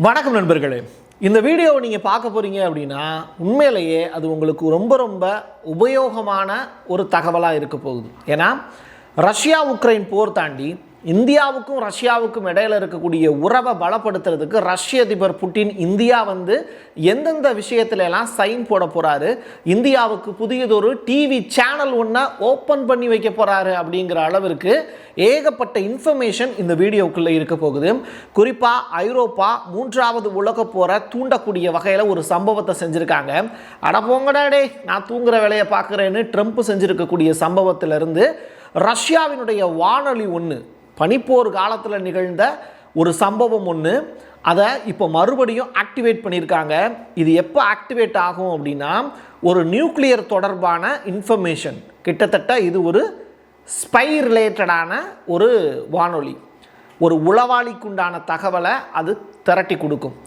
வணக்கம் நண்பர்களே. இந்த வீடியோவை நீங்கள் பார்க்க போகிறீங்க அப்படின்னா உண்மையிலேயே அது உங்களுக்கு ரொம்ப உபயோகமான ஒரு தகவலாக இருக்க போகுது. ஏன்னா ரஷ்யா உக்ரைன் போர் தாண்டி இந்தியாவுக்கும் ரஷ்யாவுக்கும் இடையில இருக்கக்கூடிய உறவை பலப்படுத்துறதுக்கு ரஷ்ய அதிபர் புட்டின் இந்தியா எந்தெந்த விஷயத்துல எல்லாம் சைன் போட போறாரு, இந்தியாவுக்கு புதியதொரு டிவி சேனல் ஒன்றை ஓப்பன் பண்ணி வைக்க போறாரு அப்படிங்கிற அளவிற்கு ஏகப்பட்ட இன்ஃபர்மேஷன் இந்த வீடியோக்குள்ள இருக்க போகுது. குறிப்பா ஐரோப்பா மூன்றாவது உலக போரை தூண்டக்கூடிய வகையில் ஒரு சம்பவத்தை செஞ்சிருக்காங்க. அட போங்கடாடே, நான் தூங்குற வேலையை பார்க்குறேன்னு ட்ரம்ப் செஞ்சிருக்கக்கூடிய சம்பவத்திலிருந்து ரஷ்யாவினுடைய வானொலி ஒன்று பனிப்போர் காலத்தில் நிகழ்ந்த ஒரு சம்பவம் ஒன்று, அதை இப்போ மறுபடியும் ஆக்டிவேட் பண்ணியிருக்காங்க. இது எப்போ ஆக்டிவேட் ஆகும் அப்படின்னா ஒரு நியூக்ளியர் தொடர்பான இன்ஃபர்மேஷன், கிட்டத்தட்ட இது ஒரு ஸ்பை ரிலேட்டடான ஒரு வானொலி, ஒரு உளவாளிக்குண்டான தகவலை அது திரட்டி கொடுக்கும்.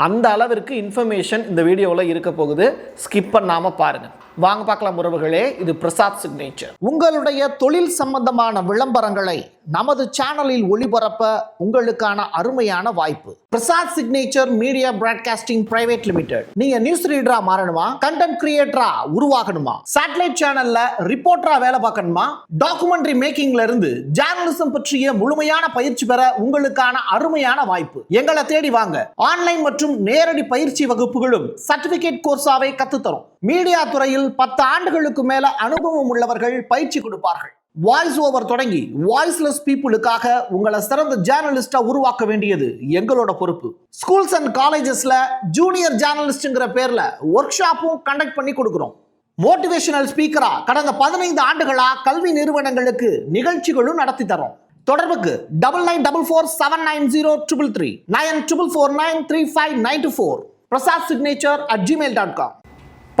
அந்த அளவிற்கு இன்ஃபர்மேஷன் இந்த வீடியோவில் இருக்க போகுது. ஸ்கிப் பண்ணாமல் பாருங்கள். வாங்க பார்க்கலாம் உறவுகளே. இது பிரசாத் சிக்னேச்சர். உங்களுடைய தொழில் சம்பந்தமான விளம்பரங்களை நமது சேனலில் ஒளிபரப்ப உங்களுக்கான அருமையான வாய்ப்பு. Prasad signature media broadcasting private limited. நீங்க நியூஸ் ரீடரா மாறணுமா, கண்டென்ட் கிரியேட்டரா உருவாகணுமா, சேட்டலைட் சேனல்ல ரிப்போர்ட்டரா வேலை பார்க்கணுமா, டாக்குமெண்ட்ரி மேக்கிங்ல இருந்து ஜேர்னலிசம் பற்றிய முழுமையான பயிற்சி பெற உங்களுக்கான அருமையான வாய்ப்பு. எங்களை தேடி வாங்க. ஆன்லைன் மற்றும் நேரடி பயிற்சி வகுப்புகளும் சர்டிபிகேட் கோர்ஸாவே கத்துத்தரும். மீடியா துறையில் 10 ஆண்டுகளுக்கு மேல அனுபவம் உள்ளவர்கள் பயிற்சி கொடுப்பார்கள். வாய்ஸ் ஓவர் தொடங்கி வாய்ஸ்லெஸ் பீப்புளுக்காக உங்களை சிறந்த ஜேர்னலிஸ்டா உருவாக்க வேண்டியது எங்களோட பொறுப்பு. ஸ்கூல்ஸ் அண்ட் காலேஜஸ்ல ஜூனியர் ஜேர்னலிஸ்ட்ங்கிற பேர்ல ஒர்க் ஷாப்பும் கண்டக்ட் பண்ணி கொடுக்கிறோம். மோட்டிவேஷனல் ஸ்பீக்கரா கடந்த 15 ஆண்டுகளா கல்வி நிறுவனங்களுக்கு நிகழ்ச்சிகளும் நடத்தி தரோம். தொடர்புக்கு 9944790333 94493594 prasadsignature@gmail.com.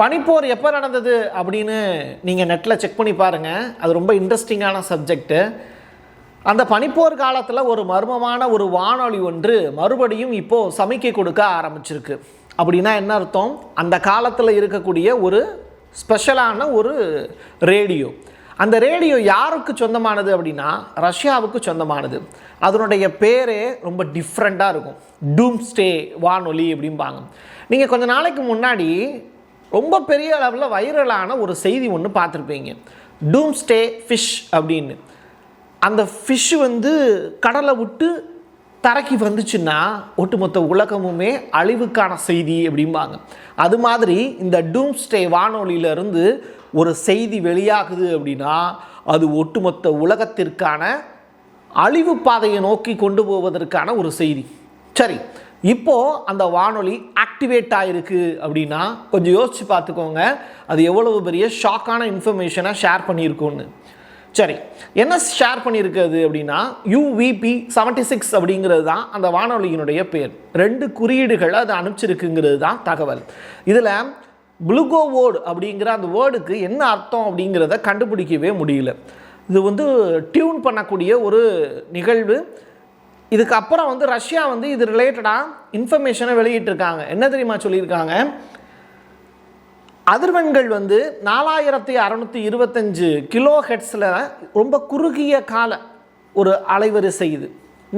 பனிப்போர் எப்போ நடந்தது அப்படின்னு நீங்கள் நெட்டில் செக் பண்ணி பாருங்கள். அது ரொம்ப இன்ட்ரெஸ்டிங்கான சப்ஜெக்டு. அந்த பனிப்போர் காலத்தில் ஒரு மர்மமான ஒரு வானொலி ஒன்று மறுபடியும் இப்போது சமிக்கை கொடுக்க ஆரம்பிச்சிருக்கு. அப்படின்னா என்ன அர்த்தம்? அந்த காலத்தில் இருக்கக்கூடிய ஒரு ஸ்பெஷலான ஒரு ரேடியோ. அந்த ரேடியோ யாருக்கு சொந்தமானது அப்படின்னா ரஷ்யாவுக்கு சொந்தமானது. அதனுடைய பேரே ரொம்ப டிஃப்ரெண்ட்டாக இருக்கும். டூம்ஸ்டே வானொலி அப்படிம்பாங்க. நீங்கள் கொஞ்ச நாளைக்கு முன்னாடி ரொம்ப பெரிய அளவில் வைரலான ஒரு செய்தி ஒன்று பார்த்துருப்பீங்க. டூம்ஸ்டே ஃபிஷ் அப்படின்னு. அந்த ஃபிஷ் கடலை விட்டு தரைக்கு வந்துச்சுன்னா ஒட்டுமொத்த உலகமுமே அழிவுக்கான செய்தி அப்படிம்பாங்க. அது மாதிரி இந்த டூம்ஸ்டே வானொலியிலிருந்து ஒரு செய்தி வெளியாகுது அப்படின்னா அது ஒட்டுமொத்த உலகத்திற்கான அழிவு பாதையை நோக்கி கொண்டு போவதற்கான ஒரு செய்தி. சரி, இப்போது அந்த வானொலி ஆக்டிவேட் ஆகிருக்கு அப்படின்னா கொஞ்சம் யோசித்து பார்த்துக்கோங்க, அது எவ்வளவு பெரிய ஷாக்கான இன்ஃபர்மேஷனை ஷேர் பண்ணியிருக்கோன்னு. சரி, என்ன ஷேர் பண்ணியிருக்குது அப்படின்னா UVP76 அப்படிங்கிறது தான் அந்த வானொலியினுடைய பேர். 2 குறியீடுகளை அது அனுப்பிச்சிருக்குங்கிறது தான் தகவல். இதில் ப்ளூகோ வேர்டு அப்படிங்கிற அந்த வேர்டுக்கு என்ன அர்த்தம் அப்படிங்கிறத கண்டுபிடிக்கவே முடியல. இது டியூன் பண்ணக்கூடிய ஒரு நிகழ்வு. இதுக்கப்புறம் ரஷ்யா இது ரிலேட்டடாக இன்ஃபர்மேஷனை வெளியிட்டிருக்காங்க. என்ன தெரியுமா சொல்லியிருக்காங்க? அதிர்வெண்கள் 4625 கிலோ ஹெர்ட்ஸில் ரொம்ப குறுகிய கால ஒரு அலைவரிசை. இது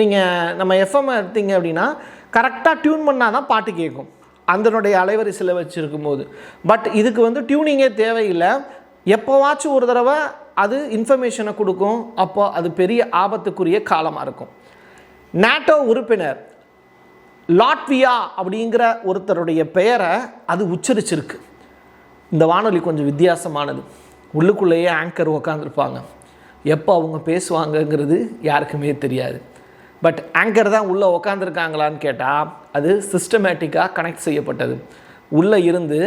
நீங்கள் நம்ம எஃப்எம் எடுத்தீங்க அப்படின்னா கரெக்டாக டியூன் பண்ணால் தான் பாட்டு கேட்கும் அதனுடைய அலைவரிசையில் வச்சுருக்கும் போது. பட் இதுக்கு டியூனிங்கே தேவையில்லை. எப்போவாச்சும் ஒரு தடவை அது இன்ஃபர்மேஷனை கொடுக்கும். அப்போ அது பெரிய ஆபத்துக்குரிய காலமாக இருக்கும். நேட்டோ உறுப்பினர் லாட்வியா அப்படிங்கிற ஒருத்தருடைய பெயரை அது உச்சரிச்சிருக்கு. இந்த வானொலி கொஞ்சம் வித்தியாசமானது. உள்ளுக்குள்ளேயே ஆங்கர் உக்காந்துருப்பாங்க. எப்போ அவங்க பேசுவாங்கங்கிறது யாருக்குமே தெரியாது. பட் ஆங்கர் தான் உள்ளே உக்காந்துருக்காங்களான்னு கேட்டால் அது சிஸ்டமேட்டிக்காக கனெக்ட் செய்யப்பட்டது. உள்ளே இருந்து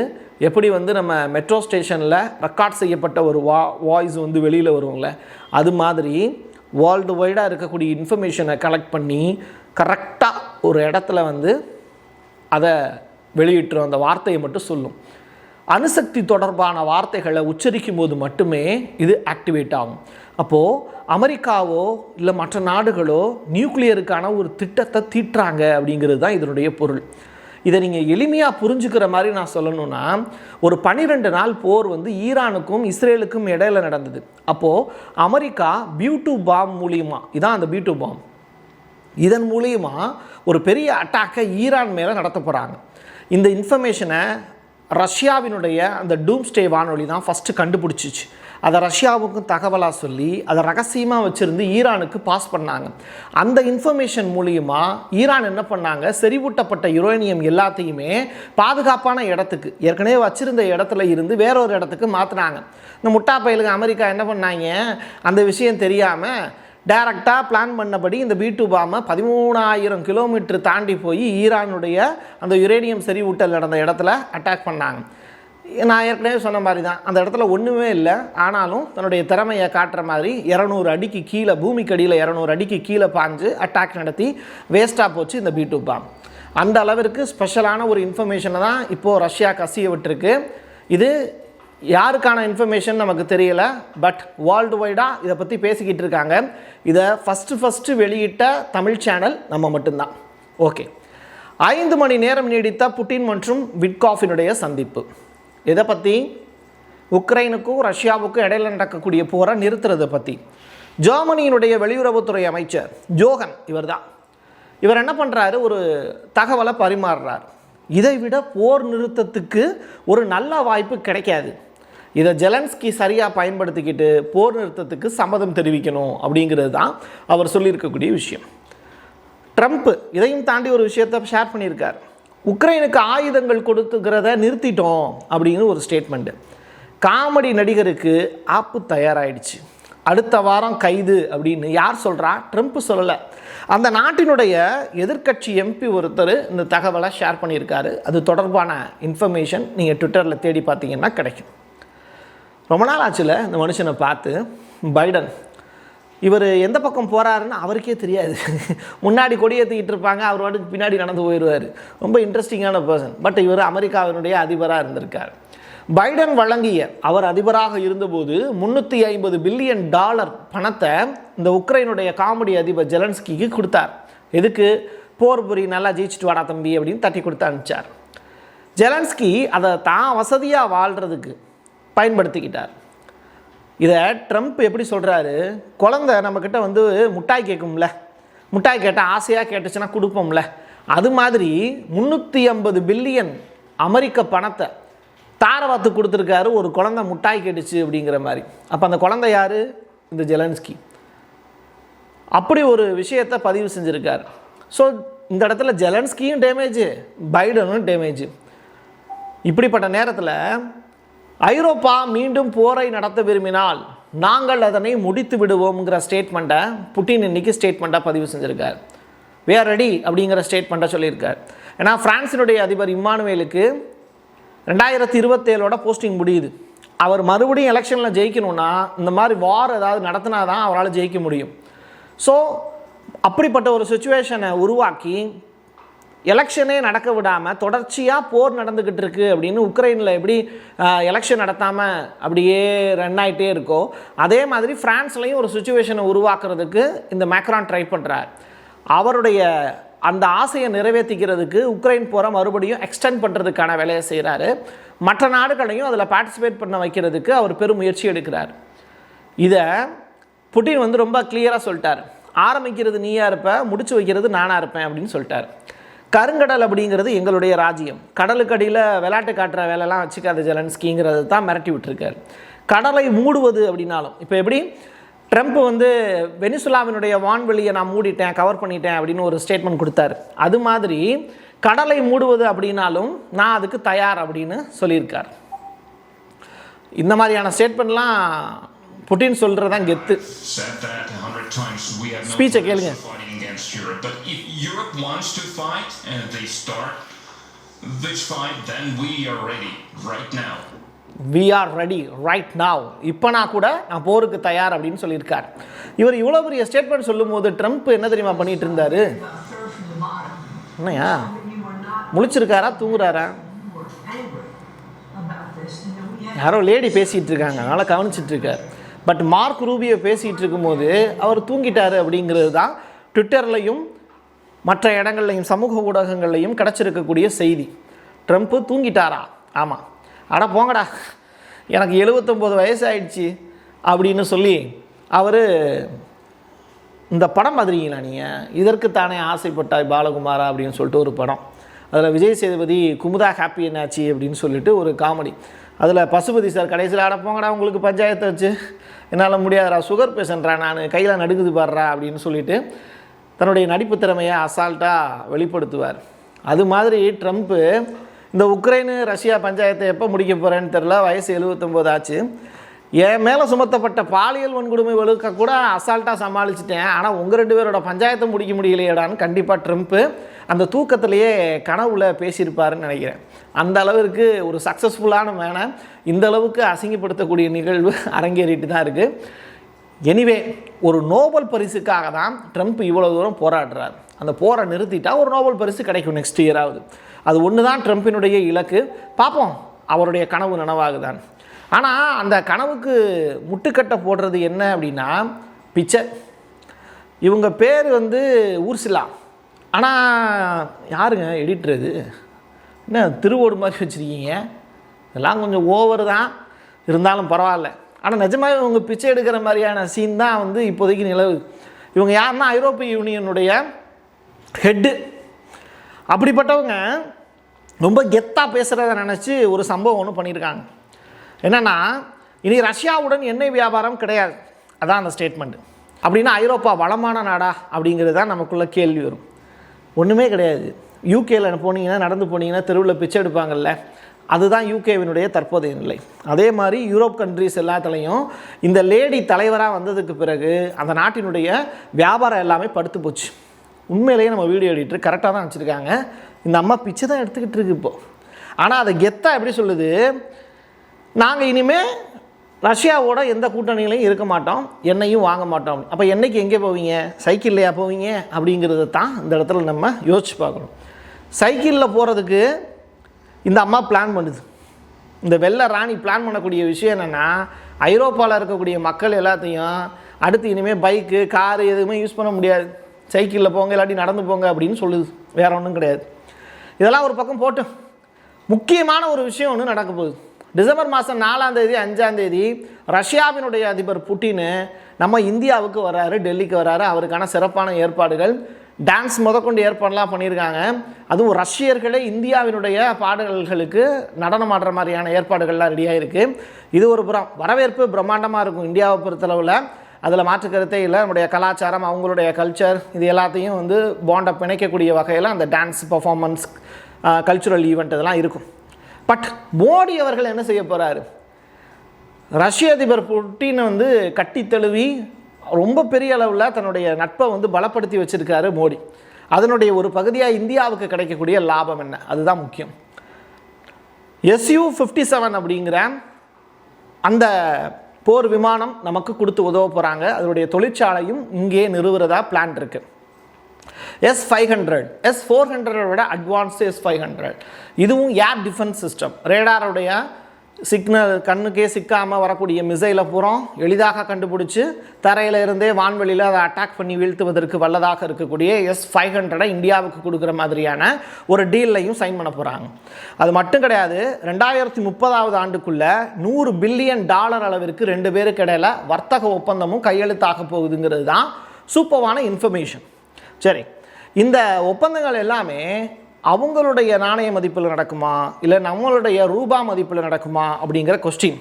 எப்படி நம்ம மெட்ரோ ஸ்டேஷனில் ரெக்கார்ட் செய்யப்பட்ட ஒரு வாய்ஸ் வெளியில் வருவாங்கள, அது மாதிரி வேர்ல்டு வைடாக இருக்கக்கூடிய இன்ஃபர்மேஷனை கலெக்ட் பண்ணி கரெக்டாக ஒரு இடத்துல அதை வெளியிட்டுரும். அந்த வார்த்தையை மட்டும் சொல்லும். அணுசக்தி தொடர்பான வார்த்தைகளை உச்சரிக்கும் போது மட்டுமே இது ஆக்டிவேட் ஆகும். அப்போது அமெரிக்காவோ இல்லை மற்ற நாடுகளோ நியூக்ளியருக்கான ஒரு திட்டத்தை தீட்டுறாங்க அப்படிங்கிறது தான் இதனுடைய பொருள். இதை நீங்கள் எளிமையாக புரிஞ்சுக்கிற மாதிரி நான் சொல்லணும்னா, ஒரு 12 நாள் போர் ஈரானுக்கும் இஸ்ரேலுக்கும் இடையில நடந்தது. அப்போது அமெரிக்கா B2 பாம் மூலியமாக, இதான் அந்த B2 பாம், இதன் மூலிமா ஒரு பெரிய அட்டாக்கை ஈரான் மேலே நடத்த போகிறாங்க. இந்த இன்ஃபர்மேஷனை ரஷ்யாவினுடைய அந்த டூம்ஸ்டே வானொலி தான் ஃபஸ்ட்டு கண்டுபிடிச்சிச்சு. அதை ரஷ்யாவுக்கும் தகவலாக சொல்லி அதை ரகசியமாக வச்சுருந்து ஈரானுக்கு பாஸ் பண்ணாங்க. அந்த இன்ஃபர்மேஷன் மூலிமா ஈரான் என்ன பண்ணாங்க, செறிவூட்டப்பட்ட யுரேனியம் எல்லாத்தையுமே பாதுகாப்பான இடத்துக்கு, ஏற்கனவே வச்சுருந்த இடத்துல இருந்து வேறொரு இடத்துக்கு மாற்றினாங்க. இந்த முட்டா பயலுக்கு அமெரிக்கா என்ன பண்ணாங்க, அந்த விஷயம் தெரியாமல் டைரக்டாக பிளான் பண்ணபடி இந்த B2 பாமை 13,000 கிலோமீட்டர் தாண்டி போய் ஈரானுடைய அந்த யுரேனியம் செறிவூட்டல் நடந்த இடத்துல அட்டாக் பண்ணாங்க. நான் ஏற்கனவே சொன்ன மாதிரி தான், அந்த இடத்துல ஒன்றுமே இல்லை, ஆனாலும் தன்னுடைய திறமையை காட்டுற மாதிரி 200 அடிக்கு கீழே, பூமிக்கடியில் 200 அடிக்கு கீழே பாஞ்சு அட்டாக் நடத்தி வேஸ்ட்டாக போச்சு இந்த B2 பாம். அந்த அளவிற்கு ஸ்பெஷலான ஒரு இன்ஃபர்மேஷனை தான் இப்போது ரஷ்யா கசிய விட்டுருக்கு. இது யாருக்கான இன்ஃபர்மேஷன் நமக்கு தெரியல, பட் வேர்ல்டு வைடாக இதை பற்றி பேசிக்கிட்டு இருக்காங்க. இதை ஃபஸ்ட்டு வெளியிட்ட தமிழ் சேனல் நம்ம மட்டும்தான். ஓகே, 5 மணி நேரம் நீடித்த புட்டின் மற்றும் விட்காஃபினுடைய சந்திப்பு. இதை பற்றி உக்ரைனுக்கும் ரஷ்யாவுக்கும் இடையில் நடக்கக்கூடிய போரை நிறுத்துறதை பற்றி ஜெர்மனியினுடைய வெளியுறவுத்துறை அமைச்சர் ஜோகன் இவர் என்ன பண்ணுறாரு, ஒரு தகவலை பரிமாறுறார். இதை விட போர் நிறுத்தத்துக்கு ஒரு நல்ல வாய்ப்பு கிடைக்காது, இதை ஜெலன்ஸ்கி சரியாக பயன்படுத்திக்கிட்டு போர் நிறுத்தத்துக்கு சம்மதம் தெரிவிக்கணும் அப்படிங்கிறது தான் அவர் சொல்லியிருக்கக்கூடிய விஷயம். ட்ரம்ப் இதையும் தாண்டி ஒரு விஷயத்தை ஷேர் பண்ணியிருக்கார். உக்ரைனுக்கு ஆயுதங்கள் கொடுத்துக்கிறத நிறுத்திட்டோம் அப்படிங்கிற ஒரு ஸ்டேட்மெண்ட்டு. காமெடி நடிகருக்கு ஆப்பு தயாராகிடுச்சு, அடுத்த வாரம் கைது அப்படின்னு யார் சொல்கிறா, ட்ரம்ப் சொல்லலை. அந்த நாட்டினுடைய எதிர்க்கட்சி MP ஒருத்தர் இந்த தகவலை ஷேர் பண்ணியிருக்காரு. அது தொடர்பான இன்ஃபர்மேஷன் நீங்கள் ட்விட்டரில் தேடி பார்த்தீங்கன்னா கிடைக்கும். ரொம்ப நாள் ஆச்சுல இந்த மனுஷனை பார்த்து. பைடன் இவர் எந்த பக்கம் போகிறாருன்னு அவருக்கே தெரியாது. முன்னாடி கொடியேற்றிக்கிட்டு இருப்பாங்க, அவர் வாட்டுக்கு பின்னாடி நடந்து போயிடுவார். ரொம்ப இன்ட்ரெஸ்டிங்கான பர்சன். பட் இவர் அமெரிக்காவினுடைய அதிபராக இருந்திருக்கார். பைடன் வழங்கிய, அவர் அதிபராக இருந்தபோது $350 பில்லியன் பணத்தை இந்த உக்ரைனுடைய காமெடி அதிபர் ஜெலன்ஸ்கிக்கு கொடுத்தார். எதுக்கு, போர் புரி நல்லா ஜெயிச்சுட்டு வாடா தம்பி அப்படின்னு தட்டி கொடுத்து அனுப்பிச்சார். ஜெலன்ஸ்கி அதை தான் வசதியாக வாழ்கிறதுக்கு பயன்படுத்திக்கிட்டார். இதை ட்ரம்ப் எப்படி சொல்கிறாரு, குழந்தை நம்மக்கிட்ட வந்து முட்டாய் கேட்கும்ல, முட்டாய் கேட்டால் ஆசையாக கேட்டுச்சுன்னா கொடுப்போம்ல, அது மாதிரி 350 பில்லியன் அமெரிக்க பணத்தை தாரவாத்து கொடுத்துருக்காரு ஒரு குழந்தை முட்டாய் கேட்டுச்சு அப்படிங்கிற மாதிரி. அப்போ அந்த குழந்தை யார், இந்த ஜெலன்ஸ்கி. அப்படி ஒரு விஷயத்தை பதிவு செஞ்சுருக்கார். ஸோ இந்த இடத்துல ஜெலன்ஸ்கியும் டேமேஜ், பைடனும் டேமேஜ். இப்படிப்பட்ட நேரத்தில் ஐரோப்பா மீண்டும் போரை நடத்த விரும்பினால் நாங்கள் அதனை முடித்து விடுவோம்ங்கிற ஸ்டேட்மெண்ட்டை புட்டின் இன்னைக்கு ஸ்டேட்மெண்ட்டாக பதிவு செஞ்சுருக்கார். வி ஆர் ரெடி அப்படிங்கிற ஸ்டேட்மெண்ட்டை சொல்லியிருக்கார். ஏன்னா பிரான்ஸினுடைய அதிபர் இம்மானுவேலுக்கு 2027 போஸ்டிங் முடியுது. அவர் மறுபடியும் எலெக்ஷனில் ஜெயிக்கணும்னா இந்த மாதிரி வார் ஏதாவது நடத்தினா தான் அவரால் ஜெயிக்க முடியும். ஸோ அப்படிப்பட்ட ஒரு சுச்சுவேஷனை உருவாக்கி எலெக்ஷனே நடக்க விடாமல் தொடர்ச்சியாக போர் நடந்துக்கிட்டு இருக்குது அப்படின்னு உக்ரைனில் எப்படி எலெக்ஷன் நடத்தாமல் அப்படியே ரன் ஆகிட்டே இருக்கோ, அதே மாதிரி ஃப்ரான்ஸ்லையும் ஒரு சுச்சுவேஷனை உருவாக்குறதுக்கு இந்த மேக்ரான் ட்ரை பண்ணுறார். அவருடைய அந்த ஆசையை நிறைவேற்றிக்கிறதுக்கு உக்ரைன் போரை மறுபடியும் எக்ஸ்டெண்ட் பண்ணுறதுக்கான வேலையை செய்கிறாரு. மற்ற நாடுகளையும் அதில் பார்ட்டிசிபேட் பண்ண வைக்கிறதுக்கு அவர் பெரும் முயற்சி எடுக்கிறார். இதை புட்டின் வந்து ரொம்ப கிளியராக சொல்லிட்டார். ஆரம்பிக்கிறது நீயா இருப்ப, முடிச்சு வைக்கிறது நானாக இருப்பேன் அப்படின்னு சொல்லிட்டார். கருங்கடல் அப்படிங்கிறது எங்களுடைய ராஜ்யம், கடலுக்கடியில் விளையாட்டு காட்டுற வேலைலாம் வச்சுக்காத ஜெலன்ஸ்கிங்கிறது தான் மிரட்டி விட்டுருக்கார். கடலை மூடுவது அப்படின்னாலும், இப்போ எப்படி ட்ரம்ப் வந்து வெனிசுலாவினுடைய வான்வெளியை நான் மூடிட்டேன், கவர் பண்ணிட்டேன் அப்படின்னு ஒரு ஸ்டேட்மெண்ட் கொடுத்தாரு. அது மாதிரி கடலை மூடுவது அப்படின்னாலும் நான் அதுக்கு தயார் அப்படின்னு சொல்லியிருக்கார். இந்த மாதிரியான ஸ்டேட்மெண்ட்லாம் புட்டின் சொல்கிறது தான் கெத்து. ஸ்பீச்சை கேளுங்க. But if Europe wants to fight and they start this fight, then we are ready right now. We are ready right now. இப்போ நான் கூட நான் போருக்கு தயார் அப்படின்னு சொல்லியிருக்கார். இவர் இவ்வளோ பெரிய ஸ்டேட்மெண்ட் சொல்லும்போது ட்ரம்ப் என்ன தெரியுமா பண்ணிட்டு இருந்தாரு? என்னையா முழிச்சிருக்காரா, தூங்குறாரா? யாரோ லேடி பேசிகிட்டு இருக்காங்க, அதனால் கவனிச்சிட்டு இருக்கார். பட் மார்க் ரூபியோ பேசிகிட்டு இருக்கும்போது அவர் தூங்கிட்டார் அப்படிங்கிறது தான் ட்விட்டர்லையும் மற்ற இடங்கள்லையும் சமூக ஊடகங்கள்லையும் கிடச்சிருக்கக்கூடிய செய்தி. ட்ரம்ப்பு தூங்கிட்டாரா? ஆமாம். அட போங்கடா, எனக்கு 79 வயசு ஆயிடுச்சு அப்படின்னு சொல்லி அவர் இந்த படம் பார்த்துருக்கீங்களா நீங்கள்? இதற்குத்தானே ஆசைப்பட்டாய் பாலகுமாரா அப்படின்னு சொல்லிட்டு ஒரு படம். அதில் விஜய் சேதுபதி குமுதா ஹாப்பி என்னாச்சு அப்படின்னு சொல்லிட்டு ஒரு காமெடி. அதில் பசுபதி சார் கடைசியில் அடப்போங்கடா உங்களுக்கு பஞ்சாயத்தை வச்சு, என்னால் முடியாதுடா, சுகர் பேஷண்ட்ரா, நான் கையில் நடுக்குது பாடுறா அப்படின்னு சொல்லிட்டு தன்னுடைய நடிப்பு திறமையை அசால்ட்டாக வெளிப்படுத்துவார். அது மாதிரி ட்ரம்ப்பு இந்த உக்ரைனு ரஷ்யா பஞ்சாயத்தை எப்போ முடிக்க போகிறேன்னு தெரில, வயசு 79 ஆச்சு. என் மேலே சுமத்தப்பட்ட பாலியல் வன்கொடுமை வழக்க கூட அசால்ட்டாக சமாளிச்சிட்டேன், ஆனால் உங்கள் 2 பேரோட பஞ்சாயத்தை முடிக்க முடியலையேடான்னு கண்டிப்பாக ட்ரம்ப்பு அந்த தூக்கத்திலேயே கனவுல பேசியிருப்பாருன்னு நினைக்கிறேன். அந்த அளவிற்கு ஒரு சக்ஸஸ்ஃபுல்லான மேனை இந்த அளவுக்கு அசிங்கப்படுத்தக்கூடிய நிகழ்வு அரங்கேறிட்டு தான் இருக்குது. எனிவே, ஒரு நோபல் பரிசுக்காக தான் ட்ரம்ப் இவ்வளோ தூரம் போராடுறார். அந்த போரை நிறுத்திட்டா ஒரு நோபல் பரிசு கிடைக்கும் நெக்ஸ்ட் இயராவது. அது ஒன்று தான் ட்ரம்ப்பினுடைய இலக்கு. பார்ப்போம் அவருடைய கனவு நனவாகுதான். ஆனால் அந்த கனவுக்கு முட்டுக்கட்டை போடுறது என்ன அப்படின்னா பிச்சை. இவங்க பேர் ஊர்சிலா. ஆனால் யாருங்க எடிட்டர்? இது என்ன திருவோடு மாதிரி வச்சுருக்கீங்க? இதெல்லாம் கொஞ்சம் ஓவர் தான், இருந்தாலும் பரவாயில்ல. ஆனால் நிஜமாகவே இவங்க பிச்சை எடுக்கிற மாதிரியான சீன் தான் இப்போதைக்கு நிலவுது. இவங்க யாருன்னா ஐரோப்பிய யூனியனுடைய ஹெட்டு. அப்படிப்பட்டவங்க ரொம்ப கெத்தாக பேசுகிறத நினச்சி ஒரு சம்பவம் ஒன்று பண்ணியிருக்காங்க. என்னென்னா, இனி ரஷ்யாவுடன் எண்ணெய் வியாபாரம் கிடையாது, அதான் அந்த ஸ்டேட்மெண்ட். அப்படின்னா ஐரோப்பா வளமான நாடா அப்படிங்கிறது தான் நமக்குள்ள கேள்வி வரும். ஒன்றுமே கிடையாது. யூகேயில் போனீங்கன்னா, நடந்து போனீங்கன்னா தெருவில் பிச்சை எடுப்பாங்கல்ல, அதுதான் யூகேவினுடைய தற்போதைய நிலை. அதே மாதிரி யூரோப் கண்ட்ரிஸ் எல்லாத்துலேயும் இந்த லேடி தலைவராக வந்ததுக்கு பிறகு அந்த நாட்டினுடைய வியாபாரம் எல்லாமே படுத்து போச்சு. உண்மையிலேயே நம்ம வீடியோ எடிட்டர் கரெக்டாக தான் வச்சுருக்காங்க. இந்த அம்மா பிச்சை தான் எடுத்துக்கிட்டு இருக்கு இப்போது. ஆனால் அதை கெத்தாக எப்படி சொல்லுது, நாங்கள் இனிமேல் ரஷ்யாவோட எந்த கூட்டணிகளையும் இருக்க மாட்டோம், எண்ணெயும் வாங்க மாட்டோம். அப்போ எண்ணெய்க்கு எங்கே போவீங்க? சைக்கிள்லையா போவீங்க? அப்படிங்கிறத தான் இந்த இடத்துல நம்ம யோசிச்சு பார்க்கணும். சைக்கிளில் போகிறதுக்கு இந்த அம்மா பிளான் பண்ணுது. இந்த வெள்ளை ராணி பிளான் பண்ணக்கூடிய விஷயம் என்னென்னா, ஐரோப்பாவில் இருக்கக்கூடிய மக்கள் எல்லாத்தையும் அடுத்து இனிமேல் பைக்கு காரு எதுவுமே யூஸ் பண்ண முடியாது, சைக்கிளில் போங்க இல்லாட்டி நடந்து போங்க அப்படின்னு சொல்லுது. வேறு ஒன்றும் கிடையாது. இதெல்லாம் ஒரு பக்கம் போட்டு முக்கியமான ஒரு விஷயம் ஒன்று நடக்க போகுது. டிசம்பர் மாதம் 4ஆம் தேதி 5ஆம் தேதி ரஷ்யாவினுடைய அதிபர் புட்டின் நம்ம இந்தியாவுக்கு வராரு, டெல்லிக்கு வராரு. அவருக்கான சிறப்பான ஏற்பாடுகள், டான்ஸ் முதற்கொண்டு ஏற்பாடுலாம் பண்ணியிருக்காங்க. அதுவும் ரஷ்யர்களே இந்தியாவினுடைய பாடல்களுக்கு நடனம் ஆடுற மாதிரியான ஏற்பாடுகள்லாம் ரெடியாக இருக்குது. இது ஒரு புறம் வரவேற்பு பிரம்மாண்டமாக இருக்கும் இந்தியாவை பொறுத்தளவில், அதில் மாற்று கருத்தே இல்லை. நம்முடைய கலாச்சாரம், அவங்களுடைய கல்ச்சர், இது எல்லாத்தையும் பாண்டை பிணைக்கக்கூடிய வகையில் அந்த டான்ஸ் பர்ஃபார்மன்ஸ், கல்ச்சுரல் ஈவெண்ட் இதெல்லாம் இருக்கும். பட் மோடி அவர்கள் என்ன செய்ய போகிறாரு? ரஷ்ய அதிபர் புட்டின் கட்டி தழுவி ரொம்ப பெரிய அளவில் தன்னுடைய நட்பை பலப்படுத்தி வச்சுருக்காரு மோடி. அதனுடைய ஒரு பகுதியாக இந்தியாவுக்கு கிடைக்கக்கூடிய லாபம் என்ன, அதுதான் முக்கியம். Su-57 அப்படிங்கிற அந்த போர் விமானம் நமக்கு கொடுத்து உதவ போகிறாங்க. அதனுடைய தொழிற்சாலையும் இங்கே நிறுவுறதா பிளான் இருக்குது. S-500, S-400 விட அட்வான்ஸ்டு S-500. இதுவும் ஏர் டிஃபென்ஸ் சிஸ்டம். ரேடாருடைய சிக்னல் கண்ணுக்கே சிக்காமல் வரக்கூடிய மிசைலை பூரா எளிதாக கண்டுபிடிச்சி தரையில் இருந்தே வான்வெளியில் அதை அட்டாக் பண்ணி வீழ்த்துவதற்கு வல்லதாக இருக்கக்கூடிய S-500 இந்தியாவுக்கு கொடுக்குற மாதிரியான ஒரு டீல்லையும் சைன் பண்ண போகிறாங்க. அது மட்டும் கிடையாது, 2030ஆவது ஆண்டுக்குள்ளே $100 பில்லியன் அளவிற்கு 2 பேருக்கு இடையில வர்த்தக ஒப்பந்தமும் கையெழுத்தாக போகுதுங்கிறது தான் சூப்பரான இன்ஃபர்மேஷன். சரி, இந்த ஒப்பந்தங்கள் எல்லாமே அவங்களுடைய நாணய மதிப்பில் நடக்குமா இல்லை நம்மளுடைய ரூபா மதிப்பில் நடக்குமா அப்படிங்கிற கொஸ்டின்.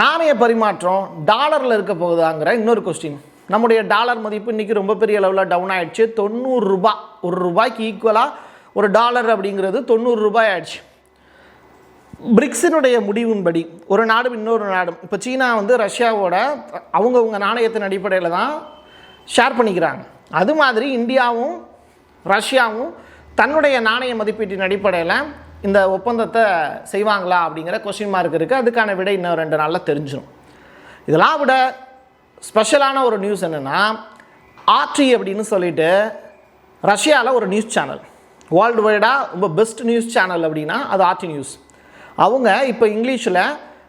நாணய பரிமாற்றம் டாலரில் இருக்க போகுதாங்கிற இன்னொரு கொஸ்டின். நம்முடைய டாலர் மதிப்பு இன்றைக்கி ரொம்ப பெரிய அளவில் டவுன் ஆகிடுச்சு. 90 ரூபாய், ஒரு ரூபாய்க்கு ஈக்குவலாக ஒரு டாலர் அப்படிங்கிறது 90 ரூபாய் ஆயிடுச்சு. பிரிக்ஸினுடைய முடிவின்படி ஒரு நாடும் இன்னொரு நாடும், இப்போ சீனா ரஷ்யாவோட அவங்கவுங்க நாணயத்தின் அடிப்படையில் தான் ஷேர் பண்ணிக்கிறாங்க. அது மாதிரி இந்தியாவும் ரஷ்யாவும் தன்னுடைய நாணய மதிப்பீட்டின் அடிப்படையில் இந்த ஒப்பந்தத்தை செய்வாங்களா அப்படிங்கிற கொஸ்டின் மார்க் இருக்குது. அதுக்கான விடை இன்னும் 2 நாளில் தெரிஞ்சிடும். இதெல்லாம் விட ஸ்பெஷலான ஒரு நியூஸ் என்னென்னா, ஆர்டி அப்படின்னு சொல்லிட்டு ரஷ்யாவில் ஒரு நியூஸ் சேனல், வேர்ல்டு வைடாக ரொம்ப பெஸ்ட் நியூஸ் சேனல் அப்படின்னா அது ஆர்டி நியூஸ். அவங்க இப்போ இங்கிலீஷில்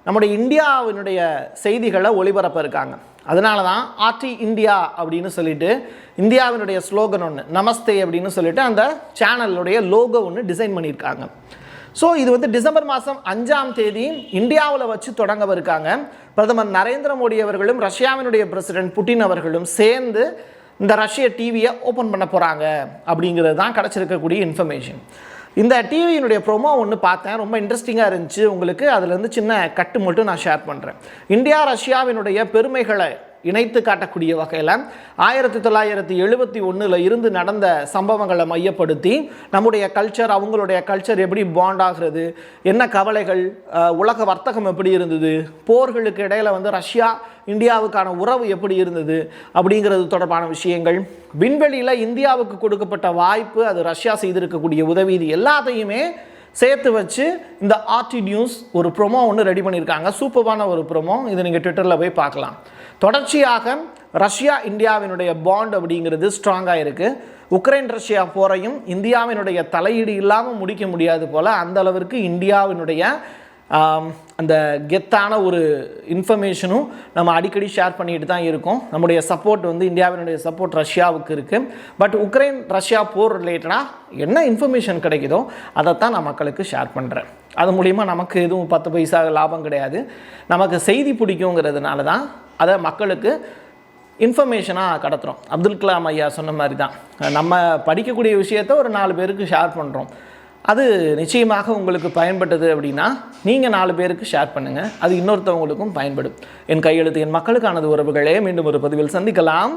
நம்முடைய இந்தியாவினுடைய செய்திகளை ஒளிபரப்ப இருக்காங்க. அதனால தான் ஆர்டி இந்தியா அப்படின்னு சொல்லிட்டு இந்தியாவினுடைய ஸ்லோகன் ஒன்று, நமஸ்தே அப்படின்னு சொல்லிட்டு அந்த சேனலுடைய லோகோ ஒன்று டிசைன் பண்ணியிருக்காங்க. ஸோ இது டிசம்பர் மாதம் 5ஆம் தேதி இந்தியாவில் வச்சு தொடங்கவிருக்காங்க. பிரதமர் நரேந்திர மோடி அவர்களும் ரஷ்யாவினுடைய பிரசிடென்ட் புட்டின் அவர்களும் சேர்ந்து இந்த ரஷ்ய டிவியை ஓப்பன் பண்ண போகிறாங்க அப்படிங்கிறது தான் கிடச்சிருக்கக்கூடிய இன்ஃபர்மேஷன். இந்த டிவியினுடைய ப்ரோமோ ஒன்று பார்த்தேன், ரொம்ப இன்ட்ரெஸ்டிங்காக இருந்துச்சு. உங்களுக்கு அதுலேருந்து சின்ன கட்டு மட்டும் நான் ஷேர் பண்ணுறேன். இந்தியா ரஷ்யாவினுடைய பெருமைகளை இணைத்து காட்டக்கூடிய வகையில் 1971 இருந்து நடந்த சம்பவங்களை மையப்படுத்தி நம்முடைய கல்ச்சர், அவங்களுடைய கல்ச்சர் எப்படி பாண்ட் ஆகிறது, என்ன கவலைகள், உலக வர்த்தகம் எப்படி இருந்தது, போர்களுக்கு இடையில் வந்து ரஷ்யா இந்தியாவுக்கான உறவு எப்படி இருந்தது அப்படிங்கிறது தொடர்பான விஷயங்கள், விண்வெளியில் இந்தியாவுக்கு கொடுக்கப்பட்ட வாய்ப்பு, அது ரஷ்யா செய்திருக்கக்கூடிய உதவி, இது எல்லாத்தையுமே சேர்த்து வச்சு இந்த ஆர்டி நியூஸ் ஒரு ப்ரோமோ ஒன்று ரெடி பண்ணியிருக்காங்க. சூப்பரான ஒரு ப்ரோமோ. இது நீங்கள் ட்விட்டரில் போய் பார்க்கலாம். தொடர்ச்சியாக ரஷ்யா இந்தியாவினுடைய பாண்ட் அப்படிங்கிறது ஸ்ட்ராங்காக இருக்குது. உக்ரைன் ரஷ்யா போரையும் இந்தியாவினுடைய தலையீடு இல்லாமல் முடிக்க முடியாது போல் அந்த அளவிற்கு இந்தியாவினுடைய அந்த கெத்தான ஒரு இன்ஃபர்மேஷனும் நம்ம அடிக்கடி ஷேர் பண்ணிட்டு தான் இருக்கோம். நம்முடைய சப்போர்ட் வந்து இந்தியாவினுடைய சப்போர்ட் ரஷ்யாவுக்கு இருக்குது. பட் உக்ரைன் ரஷ்யா போர் ரிலேட்டடாக என்ன இன்ஃபர்மேஷன் கிடைக்குதோ அதைத்தான் நான் மக்களுக்கு ஷேர் பண்ணுறேன். அது மூலிமா நமக்கு எதுவும் 10 பைசா லாபம் கிடையாது. நமக்கு செய்தி பிடிக்குங்கிறதுனால தான் அதை மக்களுக்கு இன்ஃபர்மேஷனாக கடத்துகிறோம். அப்துல் கலாம் ஐயா சொன்ன மாதிரி தான் நம்ம படிக்கக்கூடிய விஷயத்த ஒரு 4 பேருக்கு ஷேர் பண்ணுறோம். அது நிச்சயமாக உங்களுக்கு பயன்பட்டது அப்படின்னா நீங்கள் 4 பேருக்கு ஷேர் பண்ணுங்கள். அது இன்னொருத்தவங்களுக்கும் பயன்படும். என் கையெழுத்து என் மக்களுக்கானது உறவுகளே. மீண்டும் ஒரு பதிவில் சந்திக்கலாம்.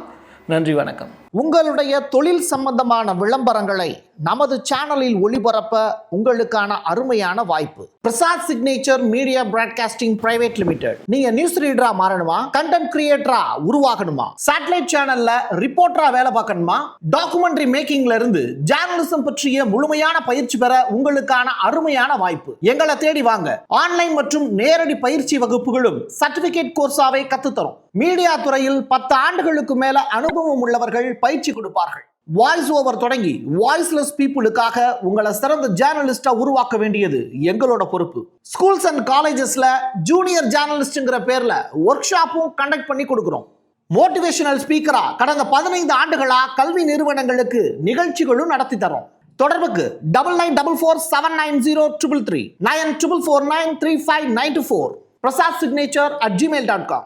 நன்றி, வணக்கம். உங்களுடைய தொழில் சம்பந்தமான விளம்பரங்களை நமது சேனலில் ஒளிபரப்ப உங்களுக்கான அருமையான வாய்ப்பு. Prasad signature media broadcasting private limited. நீங்க நியூஸ் ரீடரா மாறணுமா, கண்டென்ட் கிரியேட்டரா உருவாகணுமா, சேட்டலைட் சேனல்ல ரிப்போர்ட்டரா வேலை பார்க்கணுமா, டாக்குமெண்ட்ரி மேக்கிங்ல இருந்து ஜேர்னலிசம் பற்றிய முழுமையான பயிற்சி பெற உங்களுக்கான அருமையான வாய்ப்பு. எங்களை தேடி வாங்க. ஆன்லைன் மற்றும் நேரடி பயிற்சி வகுப்புகளும் சர்டிபிகேட் கோர்ஸாவே கத்துத்தரும். மீடியா துறையில் 10 ஆண்டுகளுக்கு மேல அனுபவம் உள்ளவர்கள் பயிற்சி கொடுப்பார்கள். வாய்ஸ் ஓவர் தொடங்கி வாய்ஸ்லெஸ் பீப்புளுக்காக உங்களை சிறந்த ஜேர்னலிஸ்டா உருவாக்க வேண்டியது எங்களோட பொறுப்பு. ஸ்கூல்ஸ் அண்ட் காலேஜஸ்ல ஜூனியர் ஜேர்னலிஸ்ட்ங்கிற பேர்ல ஒர்க் ஷாப்பும் கண்டக்ட் பண்ணி கொடுக்கிறோம். மோட்டிவேஷனல் ஸ்பீக்கரா கடந்த 15 ஆண்டுகளா கல்வி நிறுவனங்களுக்கு நிகழ்ச்சிகளும் நடத்தி தரோம். தொடர்புக்கு 9944790333 94493594 prasad signature@gmail.com.